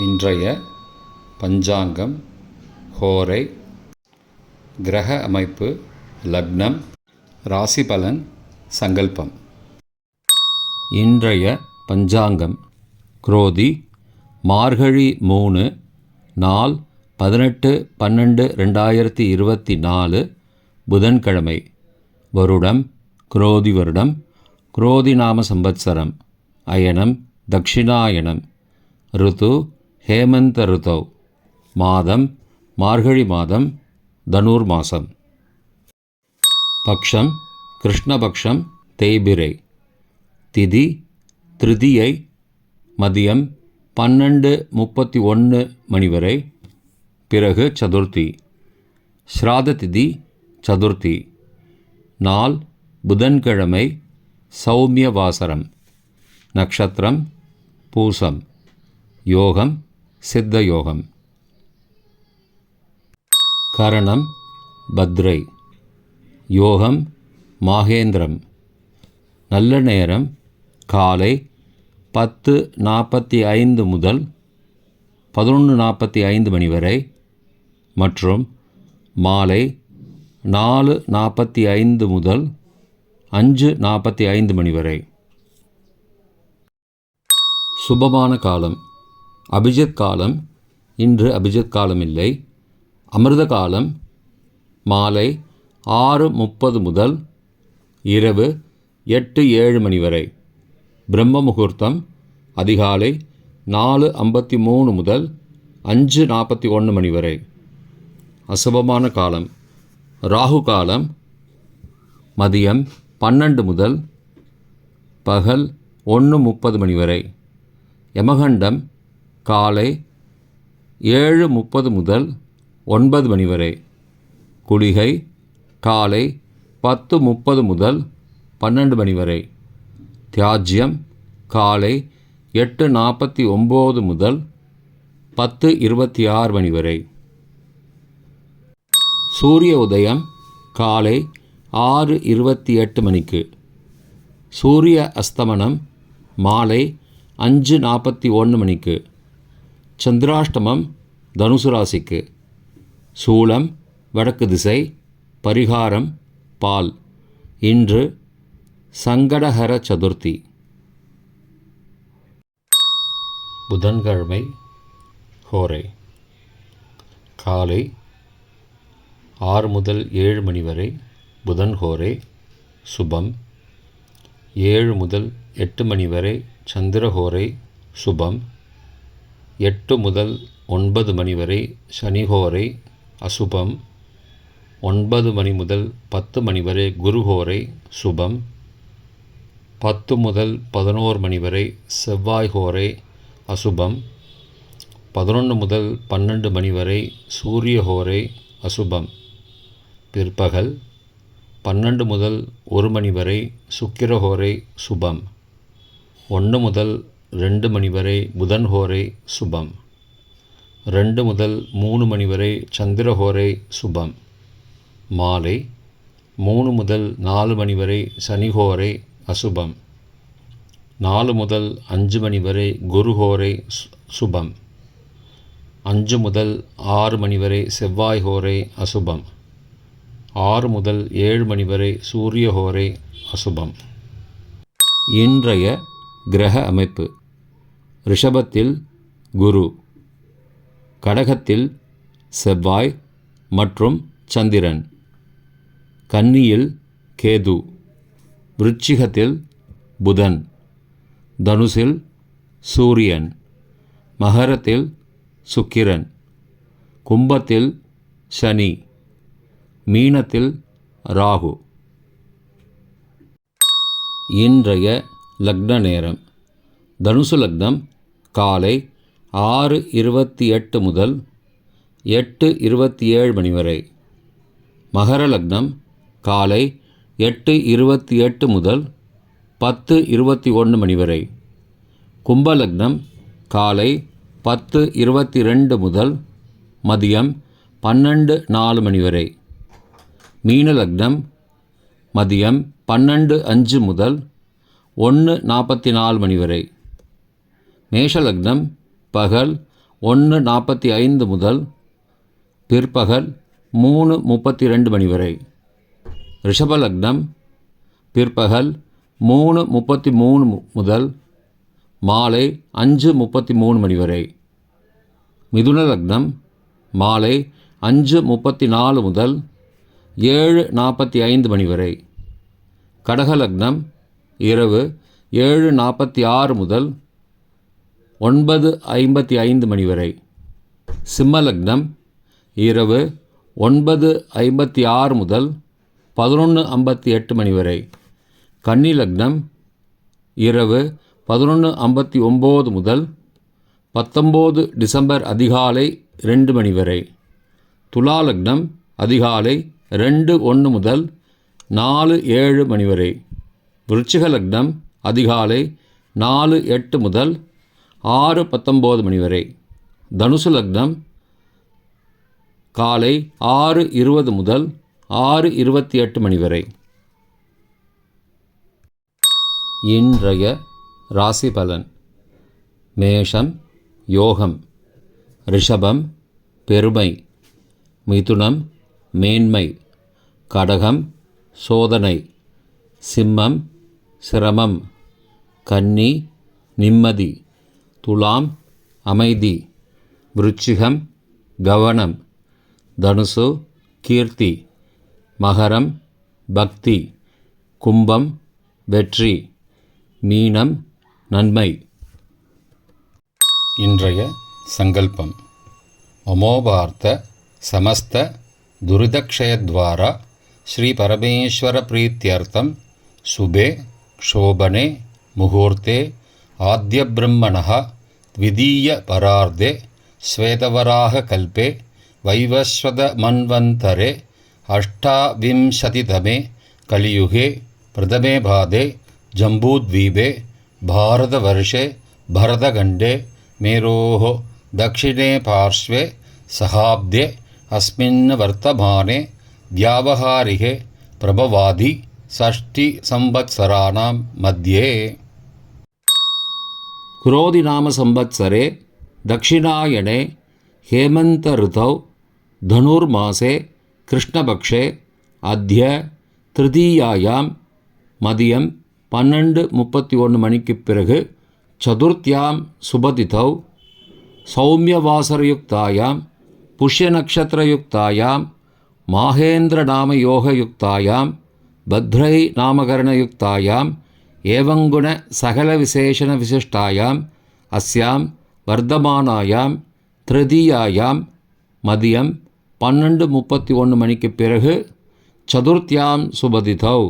இன்றைய பஞ்சாங்கம், ஹோரை, கிரக அமைப்பு, லக்னம், ராசி பலன், சங்கல்பம். இன்றைய பஞ்சாங்கம் குரோதி மார்கழி 3 நாள் 18/12/2024 புதன்கிழமை. வருடம் குரோதி வருடம், குரோதி நாம சம்பத்சரம், அயனம் தக்ஷிணாயனம், ருத்து ஹேமந்த ருத்தௌ, மாதம் மார்கழி மாதம், தனுர் மாதம். பக்ஷம் கிருஷ்ணபக்ஷம் தேய்பிரை. திதி திருதியை மதியம் 12:31 மணி வரை, பிறகு சதுர்த்தி. ஸ்ராத திதி சதுர்த்தி. நாள் புதன்கிழமை, சௌமிய வாசரம். நக்ஷத்திரம் பூசம். யோகம் சித்த யோகம். கரணம் பத்ரை. யோகம் மாகேந்திரம். நல்ல நேரம் காலை 10:45 முதல் 11:45 மணி வரை மற்றும் மாலை 4:45 முதல் 5:45 மணி வரை. சுபமான காலம் அபிஜித் காலம். இன்று அபிஜித் காலம் இல்லை. அமிர்த காலம் மாலை 6:30 முதல் இரவு 8-7 மணி வரை. பிரம்ம முகூர்த்தம் அதிகாலை 4:53 முதல் 5:41 மணி வரை. அசுபமான காலம் ராகு காலம் மதியம் 12 முதல் பகல் 1:30 மணி வரை. யமகண்டம் காலை 7:30 முதல் 9 மணி வரை. குளிகை காலை 10:30 முதல் 12 மணி வரை. தியாஜ்யம் காலை 8:49 முதல் 10:26 மணி வரை. சூரிய உதயம் காலை 6:28 மணிக்கு. சூரிய அஸ்தமனம் மாலை 5:41 மணிக்கு. சந்திராஷ்டமம் தனுசு ராசிக்கு. சூலம் வடக்கு திசை. பரிகாரம் பால். இன்று சங்கடஹர சதுர்த்தி. புதன்கிழமை ஹோரை. காலை 6 முதல் 7 மணி வரை புதன் ஹோரை சுபம். 7 முதல் 8 மணி வரை சந்திரஹோரை சுபம். 8 முதல் 9 மணி வரை சனிஹோரை அசுபம். 9 மணி முதல் 10 மணி வரை குருஹோரை சுபம். 10 முதல் 11 மணி வரை செவ்வாய் ஹோரை அசுபம். 11 முதல் 12 மணி வரை சூரிய ஹோரை அசுபம். பிற்பகல் 12 முதல் 1 மணி வரை சுக்கிரஹோரை சுபம். 1 முதல் 2 மணி வரை புதன் ஹோரை சுபம். 2 முதல் 3 மணி வரை சந்திரஹோரை சுபம். மாலை 3 முதல் 4 மணி வரை சனிஹோரை அசுபம். 4 முதல் 5 மணி வரை குருஹோரை சுபம். 5 முதல் 6 மணி வரை செவ்வாய் ஹோரை அசுபம். 6 முதல் 7 மணி வரை சூரிய ஹோரை அசுபம். இன்றைய கிரக அமைப்பு. ரிஷபத்தில் குரு, கடகத்தில் செவ்வாய் மற்றும் சந்திரன், கன்னியில் கேது, விருச்சிகத்தில் புதன், தனுசில் சூரியன், மகரத்தில் சுக்கிரன், கும்பத்தில் சனி, மீனத்தில் ராகு. இன்றைய லக்ன நேரம். தனுசு லக்னம் காலை 6:28 முதல் 8:27 மணி வரை. மகர லக்னம் காலை 8:28 முதல் 10:21 மணி வரை. கும்ப லக்னம் காலை 10:22 முதல் மதியம் 12:04 மணி வரை. மீன லக்னம் மதியம் 12:05 முதல் 1:44 மணி வரை. மேஷ லக்னம் பகல் 1:45 முதல் பிற்பகல் 3:32 மணி வரை. ரிஷப லக்னம் பிற்பகல் 3:33 முதல் மாலை 5:33 மணி வரை. மிதுன லக்னம் மாலை 5:34 முதல் 7:45 மணி வரை. கடக லக்னம் இரவு 7:46 முதல் 9:55 மணி வரை. சிம்ம லக்னம் இரவு 9:56 முதல் 11:58 மணி வரை. கன்னி லக்னம் இரவு 11:59 முதல் 19 டிசம்பர் அதிகாலை 2 மணி வரை. துலா லக்னம் அதிகாலை 2:01 முதல் 4:07 மணி வரை. விருச்சிக லக்னம் அதிகாலை 4:08 முதல் 6:19 மணி வரை. தனுசு லக்னம் காலை 6:20 முதல் 6:28 மணி வரை. இன்றைய ராசி பலன். மேஷம் யோகம், ரிஷபம் பெருமை, மிதுனம் மேன்மை, கடகம் சோதனை, சிம்மம் சிரமம், கன்னி நிம்மதி, துலாம் அமைதி, விருச்சிகம் கவனம், தனுசு கீர்த்தி, மகரம் பக்தி, கும்பம் வெற்றி, மீனம் நன்மை. இன்றைய சங்கல்பம். மமோபார்த்த சமஸ்த துரிதக்ஷயத்வாரா ஸ்ரீ பரமேஸ்வர பிரீத்யர்த்தம் சுபே க்ஷோபனே முகூர்த்தே ஆத்ய பிரம்மணः த்விதீய பரார்த்தே ஸ்வேதவராக கல்பே வைவஸ்வத மன்வந்தரே அஷ்டாவிம்சதிதமே கலியுகே பிரதமே பாதே ஜம்பூத்வீபே பாரதவர்ஷே பரதகண்டே மேரோः दक्षिणे पार्श्वे सहाब्दे अस्मिन् वर्तमाने व्यावहारिके प्रभवादि षष्टि संवत्सराणां मध्ये. क्रोधिनाम संवत्सरे दक्षिणायने हेमंत ऋतौ धनुर्मासे कृष्णपक्षे अद्य तृतीयायां मदियम 12:31 மணிக்கு பிறகு சதுர்த்தியாம் சுபதிதௌ சௌமியவாசரயுக்தாயாம் புஷ்யநக்ஷத்திரயுக்தாயாம் மாகேந்திரநாமயோகயுக்தாயாம் பத்ரை நாமகரணயுக்தாயாம் ஏவங்குண சகலவிசேஷண விசிஷ்டாயாம் அஸ்யாம் வர்த்தமானாயாம் திருதீயாயாம் மதியம் 12:31 மணிக்கு பிறகு சதுர்த்தியாம் சுபதிதௌ